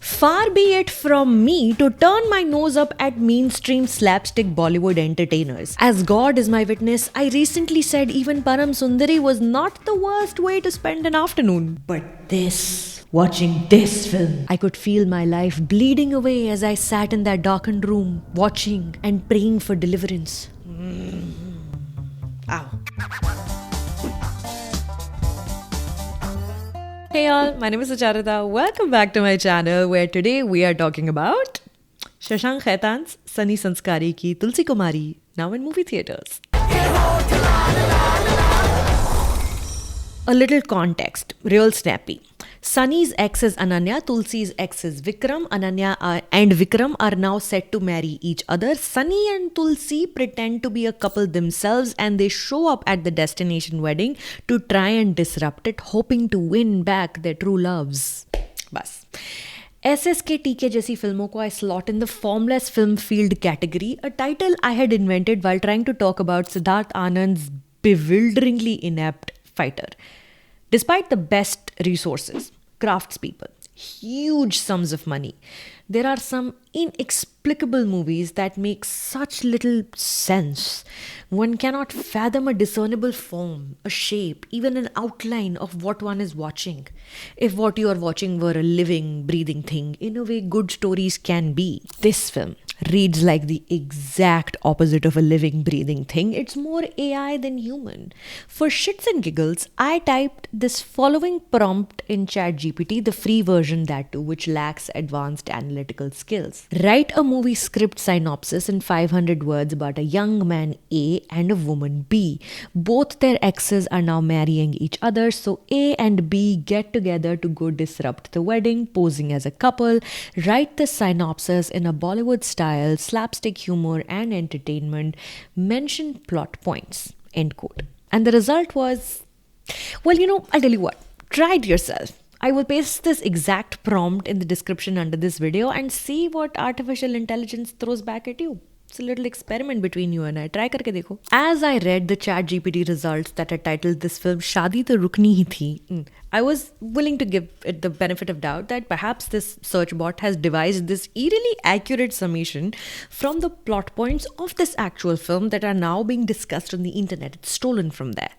Far be it from me to turn my nose up at mainstream slapstick Bollywood entertainers. As God is my witness, I recently said even Param Sundari was not the worst way to spend an afternoon. But watching this film, I could feel my life bleeding away as I sat in that darkened room, watching and praying for deliverance. Ow. Hey all, my name is Acharita. Welcome back to my channel where today we are talking about Shashank Khaitan's Sunny Sanskari ki Tulsi Kumari, now in movie theaters. A little context, real snappy. Sunny's ex is Ananya, Tulsi's ex is Vikram. And Vikram are now set to marry each other. Sunny and Tulsi pretend to be a couple themselves and they show up at the destination wedding to try and disrupt it, hoping to win back their true loves. Bas. SSK TK जैसी फिल्मों को I slot in the formless film field category, a title I had invented while trying to talk about Siddharth Anand's bewilderingly inept fighter. Despite the best resources, craftspeople, huge sums of money, there are some inexplicable movies that make such little sense. One cannot fathom a discernible form, a shape, even an outline of what one is watching. If what you are watching were a living, breathing thing, in a way good stories can be. This film reads like the exact opposite of a living, breathing thing. It's more AI than human. For shits and giggles, I typed this following prompt in ChatGPT, the free version that too, which lacks advanced analytical skills. Write a movie script synopsis in 500 words about a young man A and a woman B. Both their exes are now marrying each other, so A and B get together to go disrupt the wedding, posing as a couple. Write the synopsis in a Bollywood style, slapstick humor and entertainment. Mention plot points. End quote. And the result was, well, I'll tell you what. Try it yourself. I will paste this exact prompt in the description under this video and see what artificial intelligence throws back at you. It's a little experiment between you and I. Try karke dekho. As I read the ChatGPT results that had titled this film Shaadi to Rukni Hi Thi, I was willing to give it the benefit of doubt that perhaps this search bot has devised this eerily accurate summation from the plot points of this actual film that are now being discussed on the internet. It's stolen from there.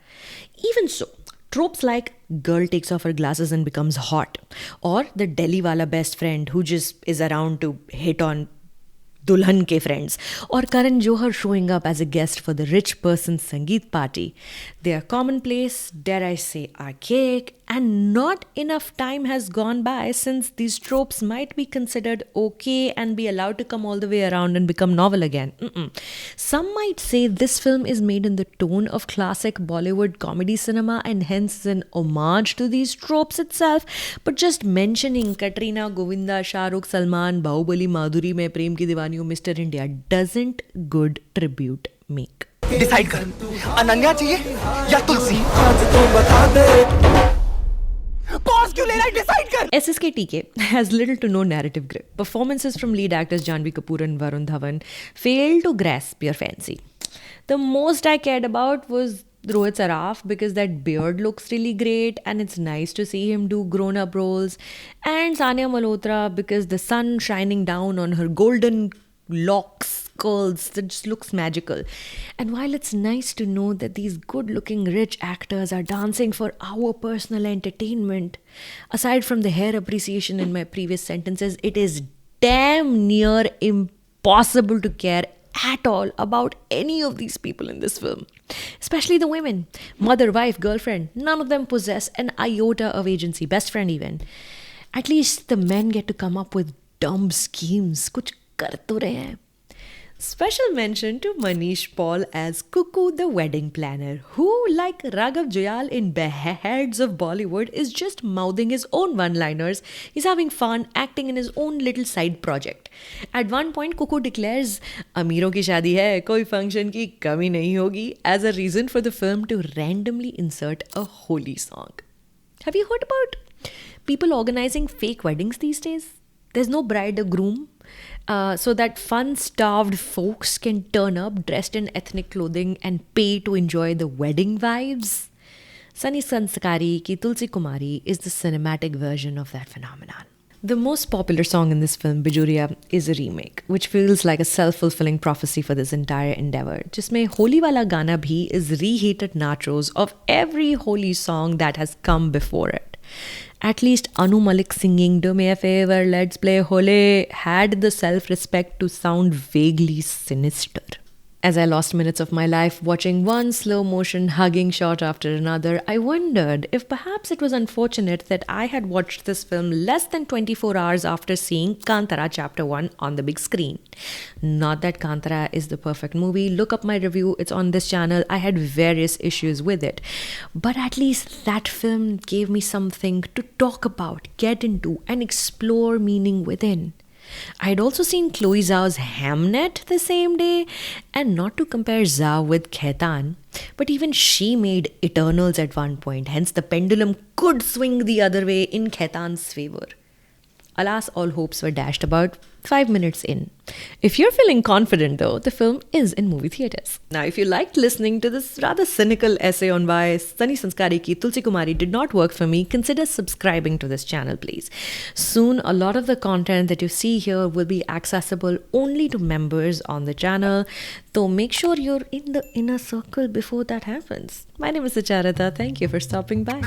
Even so, tropes like girl takes off her glasses and becomes hot, or the Delhi wala best friend who just is around to hit on Dulhan ke friends, or Karan Johar showing up as a guest for the rich person's Sangeet party. They are commonplace, dare I say archaic, and not enough time has gone by since these tropes might be considered okay and be allowed to come all the way around and become novel again. Some might say this film is made in the tone of classic Bollywood comedy cinema and hence an homage to these tropes itself, but just mentioning Katrina, Govinda, Shah Rukh, Salman, Bahubali, Madhuri mein Prem Ki Diwani, Mr. India doesn't good tribute make. Decide कर अनन्या चाहिए या तुलसी pause क्यों ले रहा है decide कर SSK TK has little to no narrative grip. Performances from lead actors Janhvi Kapoor and Varun Dhawan fail to grasp your fancy. The most I cared about was Rohit Saraf because that beard looks really great and it's nice to see him do grown-up roles, and Sania Malhotra because the sun shining down on her golden locks, curls, that just looks magical. And while it's nice to know that these good-looking rich actors are dancing for our personal entertainment, aside from the hair appreciation in my previous sentences, it is damn near impossible to care at all about any of these people in this film. Especially the women. Mother, wife, girlfriend. None of them possess an iota of agency. Best friend even. At least the men get to come up with dumb schemes. Kuch kar to rahe hain. Special mention to Manish Paul as Cuckoo the wedding planner, who, like Raghav Jayal in Beheads of Bollywood, is just mouthing his own one-liners. He's having fun, acting in his own little side project. At one point, Cuckoo declares, "Ameeron ki shaadi hai, koi function ki kami nahi hogi," as a reason for the film to randomly insert a holy song. Have you heard about people organizing fake weddings these days? There's no bride or groom. So that fun-starved folks can turn up dressed in ethnic clothing and pay to enjoy the wedding vibes. Sunny Sanskari ki Tulsi Kumari is the cinematic version of that phenomenon. The most popular song in this film, Bijuria, is a remake, which feels like a self-fulfilling prophecy for this entire endeavor. जिसमें होली वाला गाना भी is reheated nachos of every holy song that has come before it. At least Anu Malik singing "Do Me a Favor, Let's Play Hole" had the self-respect to sound vaguely sinister. As I lost minutes of my life watching one slow motion hugging shot after another, I wondered if perhaps it was unfortunate that I had watched this film less than 24 hours after seeing Kantara Chapter 1 on the big screen. Not that Kantara is the perfect movie. Look up my review, it's on this channel. I had various issues with it. But at least that film gave me something to talk about, get into, and explore meaning within. I had also seen Chloe Zhao's Hamnet the same day, and not to compare Zhao with Khaitan, but even she made Eternals at one point, hence the pendulum could swing the other way in Khaitan's favor. Alas, all hopes were dashed about 5 minutes in. If you're feeling confident though, the film is in movie theatres. Now, if you liked listening to this rather cynical essay on why Sunny Sanskari ki Tulsi Kumari did not work for me, consider subscribing to this channel, please. Soon, a lot of the content that you see here will be accessible only to members on the channel, so make sure you're in the inner circle before that happens. My name is Sucharita. Thank you for stopping by.